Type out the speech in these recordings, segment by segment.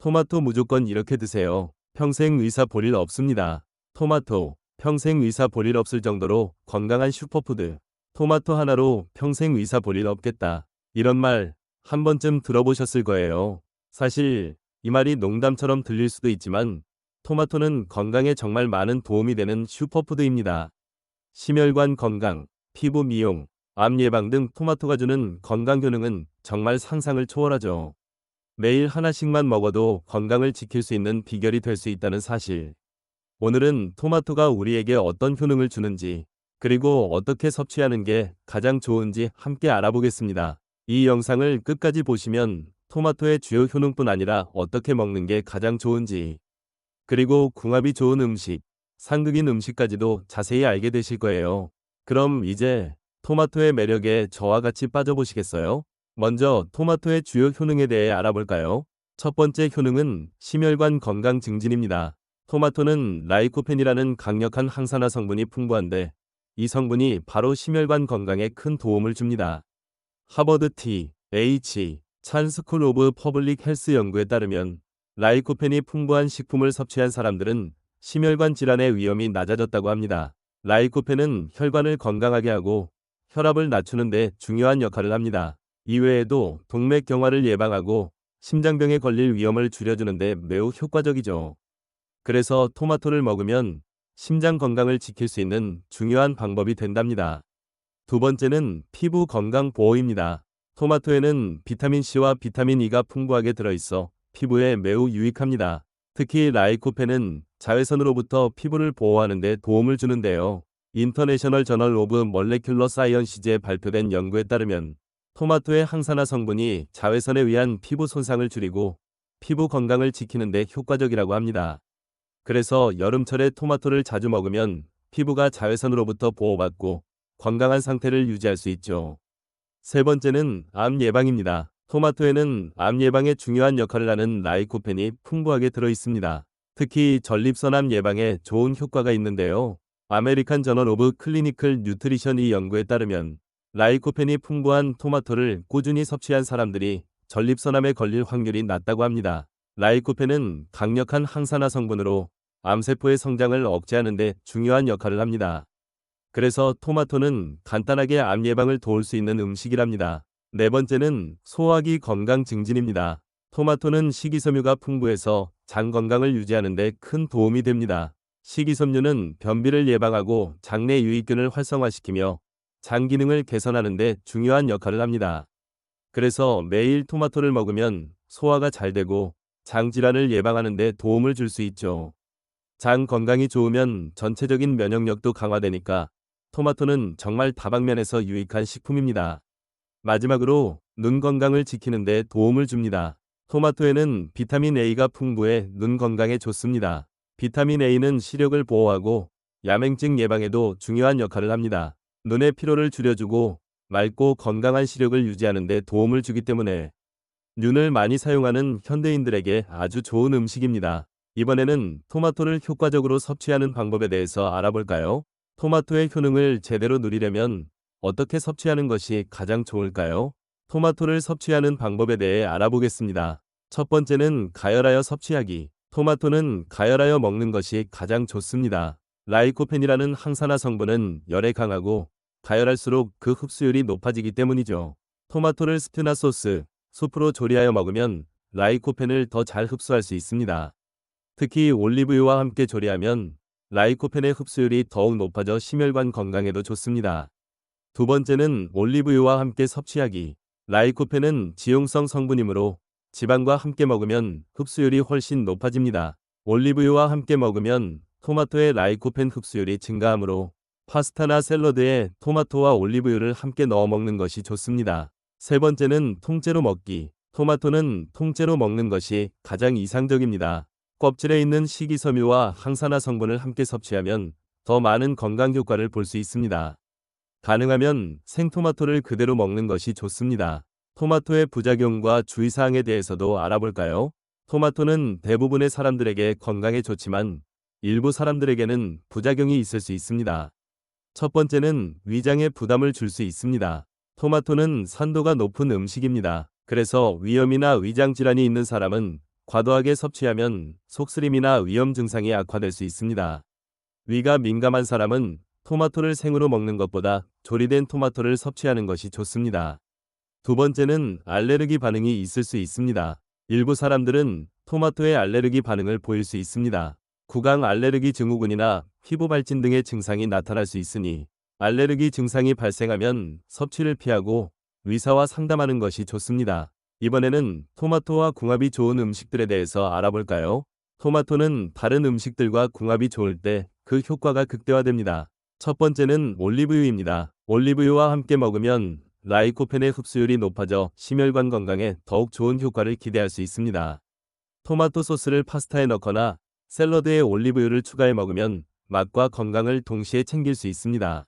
토마토 무조건 이렇게 드세요. 평생 의사 볼 일 없습니다. 토마토, 평생 의사 볼 일 없을 정도로 건강한 슈퍼푸드. 토마토 하나로 평생 의사 볼 일 없겠다. 이런 말 한 번쯤 들어보셨을 거예요. 사실 이 말이 농담처럼 들릴 수도 있지만 토마토는 건강에 정말 많은 도움이 되는 슈퍼푸드입니다. 심혈관 건강, 피부 미용, 암 예방 등 토마토가 주는 건강 효능은 정말 상상을 초월하죠. 매일 하나씩만 먹어도 건강을 지킬 수 있는 비결이 될 수 있다는 사실. 오늘은 토마토가 우리에게 어떤 효능을 주는지, 그리고 어떻게 섭취하는 게 가장 좋은지 함께 알아보겠습니다. 이 영상을 끝까지 보시면 토마토의 주요 효능뿐 아니라 어떻게 먹는 게 가장 좋은지, 그리고 궁합이 좋은 음식, 상극인 음식까지도 자세히 알게 되실 거예요. 그럼 이제 토마토의 매력에 저와 같이 빠져보시겠어요? 먼저 토마토의 주요 효능에 대해 알아볼까요? 첫 번째 효능은 심혈관 건강 증진입니다. 토마토는 라이코펜이라는 강력한 항산화 성분이 풍부한데 이 성분이 바로 심혈관 건강에 큰 도움을 줍니다. 하버드 T.H. 찬 스쿨 오브 퍼블릭 헬스 연구에 따르면 라이코펜이 풍부한 식품을 섭취한 사람들은 심혈관 질환의 위험이 낮아졌다고 합니다. 라이코펜은 혈관을 건강하게 하고 혈압을 낮추는 데 중요한 역할을 합니다. 이외에도 동맥경화를 예방하고 심장병에 걸릴 위험을 줄여주는 데 매우 효과적이죠. 그래서 토마토를 먹으면 심장 건강을 지킬 수 있는 중요한 방법이 된답니다. 두 번째는 피부 건강 보호입니다. 토마토에는 비타민C와 비타민 E가 풍부하게 들어있어 피부에 매우 유익합니다. 특히 라이코펜은 자외선으로부터 피부를 보호하는 데 도움을 주는데요. 인터내셔널 저널 오브 멀레큘러 사이언시즈에 발표된 연구에 따르면 토마토의 항산화 성분이 자외선에 의한 피부 손상을 줄이고 피부 건강을 지키는 데 효과적이라고 합니다. 그래서 여름철에 토마토를 자주 먹으면 피부가 자외선으로부터 보호받고 건강한 상태를 유지할 수 있죠. 세 번째는 암 예방입니다. 토마토에는 암 예방에 중요한 역할을 하는 라이코펜이 풍부하게 들어 있습니다. 특히 전립선암 예방에 좋은 효과가 있는데요. 아메리칸 저널 오브 클리니컬 뉴트리션 이 연구에 따르면 라이코펜이 풍부한 토마토를 꾸준히 섭취한 사람들이 전립선암에 걸릴 확률이 낮다고 합니다. 라이코펜은 강력한 항산화 성분으로 암세포의 성장을 억제하는 데 중요한 역할을 합니다. 그래서 토마토는 간단하게 암 예방을 도울 수 있는 음식이랍니다. 네 번째는 소화기 건강 증진입니다. 토마토는 식이섬유가 풍부해서 장 건강을 유지하는 데 큰 도움이 됩니다. 식이섬유는 변비를 예방하고 장내 유익균을 활성화시키며 장 기능을 개선하는 데 중요한 역할을 합니다. 그래서 매일 토마토를 먹으면 소화가 잘 되고 장 질환을 예방하는 데 도움을 줄 수 있죠. 장 건강이 좋으면 전체적인 면역력도 강화되니까 토마토는 정말 다방면에서 유익한 식품입니다. 마지막으로 눈 건강을 지키는 데 도움을 줍니다. 토마토에는 비타민 A가 풍부해 눈 건강에 좋습니다. 비타민 A는 시력을 보호하고 야맹증 예방에도 중요한 역할을 합니다. 눈의 피로를 줄여주고 맑고 건강한 시력을 유지하는 데 도움을 주기 때문에 눈을 많이 사용하는 현대인들에게 아주 좋은 음식입니다. 이번에는 토마토를 효과적으로 섭취하는 방법에 대해서 알아볼까요? 토마토의 효능을 제대로 누리려면 어떻게 섭취하는 것이 가장 좋을까요? 토마토를 섭취하는 방법에 대해 알아보겠습니다. 첫 번째는 가열하여 섭취하기. 토마토는 가열하여 먹는 것이 가장 좋습니다. 라이코펜이라는 항산화 성분은 열에 강하고 가열할수록 그 흡수율이 높아지기 때문이죠. 토마토를 스튜나 소스, 수프로 조리하여 먹으면 라이코펜을 더 잘 흡수할 수 있습니다. 특히 올리브유와 함께 조리하면 라이코펜의 흡수율이 더욱 높아져 심혈관 건강에도 좋습니다. 두 번째는 올리브유와 함께 섭취하기. 라이코펜은 지용성 성분이므로 지방과 함께 먹으면 흡수율이 훨씬 높아집니다. 올리브유와 함께 먹으면 토마토의 라이코펜 흡수율이 증가하므로 파스타나 샐러드에 토마토와 올리브유를 함께 넣어 먹는 것이 좋습니다. 세 번째는 통째로 먹기. 토마토는 통째로 먹는 것이 가장 이상적입니다. 껍질에 있는 식이섬유와 항산화 성분을 함께 섭취하면 더 많은 건강 효과를 볼 수 있습니다. 가능하면 생토마토를 그대로 먹는 것이 좋습니다. 토마토의 부작용과 주의사항에 대해서도 알아볼까요? 토마토는 대부분의 사람들에게 건강에 좋지만 일부 사람들에게는 부작용이 있을 수 있습니다. 첫 번째는 위장에 부담을 줄 수 있습니다. 토마토는 산도가 높은 음식입니다. 그래서 위염이나 위장 질환이 있는 사람은 과도하게 섭취하면 속쓰림이나 위염 증상이 악화될 수 있습니다. 위가 민감한 사람은 토마토를 생으로 먹는 것보다 조리된 토마토를 섭취하는 것이 좋습니다. 두 번째는 알레르기 반응이 있을 수 있습니다. 일부 사람들은 토마토에 알레르기 반응을 보일 수 있습니다. 구강 알레르기 증후군이나 피부 발진 등의 증상이 나타날 수 있으니 알레르기 증상이 발생하면 섭취를 피하고 의사와 상담하는 것이 좋습니다. 이번에는 토마토와 궁합이 좋은 음식들에 대해서 알아볼까요? 토마토는 다른 음식들과 궁합이 좋을 때 그 효과가 극대화됩니다. 첫 번째는 올리브유입니다. 올리브유와 함께 먹으면 라이코펜의 흡수율이 높아져 심혈관 건강에 더욱 좋은 효과를 기대할 수 있습니다. 토마토 소스를 파스타에 넣거나 샐러드에 올리브유를 추가해 먹으면 맛과 건강을 동시에 챙길 수 있습니다.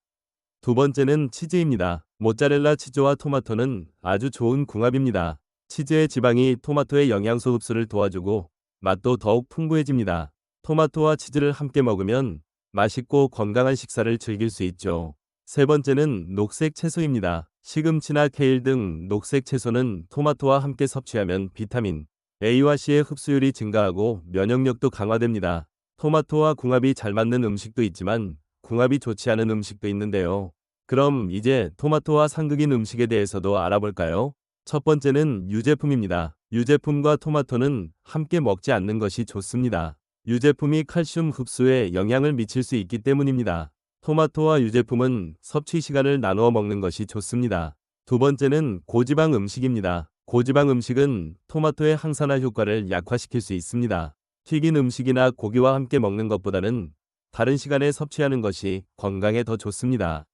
두 번째는 치즈입니다. 모짜렐라 치즈와 토마토는 아주 좋은 궁합입니다. 치즈의 지방이 토마토의 영양소 흡수를 도와주고 맛도 더욱 풍부해집니다. 토마토와 치즈를 함께 먹으면 맛있고 건강한 식사를 즐길 수 있죠. 세 번째는 녹색 채소입니다. 시금치나 케일 등 녹색 채소는 토마토와 함께 섭취하면 비타민 A와 C의 흡수율이 증가하고 면역력도 강화됩니다. 토마토와 궁합이 잘 맞는 음식도 있지만 궁합이 좋지 않은 음식도 있는데요. 그럼 이제 토마토와 상극인 음식에 대해서도 알아볼까요? 첫 번째는 유제품입니다. 유제품과 토마토는 함께 먹지 않는 것이 좋습니다. 유제품이 칼슘 흡수에 영향을 미칠 수 있기 때문입니다. 토마토와 유제품은 섭취 시간을 나누어 먹는 것이 좋습니다. 두 번째는 고지방 음식입니다. 고지방 음식은 토마토의 항산화 효과를 약화시킬 수 있습니다. 튀긴 음식이나 고기와 함께 먹는 것보다는 다른 시간에 섭취하는 것이 건강에 더 좋습니다.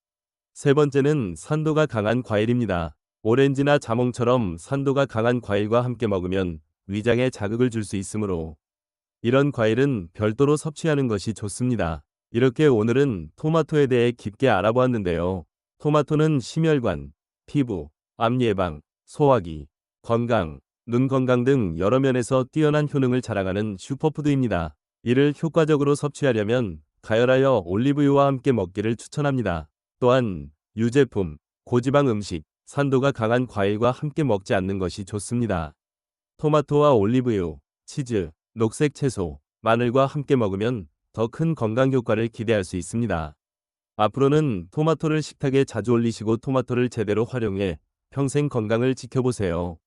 세 번째는 산도가 강한 과일입니다. 오렌지나 자몽처럼 산도가 강한 과일과 함께 먹으면 위장에 자극을 줄 수 있으므로 이런 과일은 별도로 섭취하는 것이 좋습니다. 이렇게 오늘은 토마토에 대해 깊게 알아보았는데요. 토마토는 심혈관, 피부, 암 예방, 소화기, 건강, 눈 건강 등 여러 면에서 뛰어난 효능을 자랑하는 슈퍼푸드입니다. 이를 효과적으로 섭취하려면 가열하여 올리브유와 함께 먹기를 추천합니다. 또한 유제품, 고지방 음식, 산도가 강한 과일과 함께 먹지 않는 것이 좋습니다. 토마토와 올리브유, 치즈, 녹색 채소, 마늘과 함께 먹으면 더 큰 건강 효과를 기대할 수 있습니다. 앞으로는 토마토를 식탁에 자주 올리시고 토마토를 제대로 활용해 평생 건강을 지켜보세요.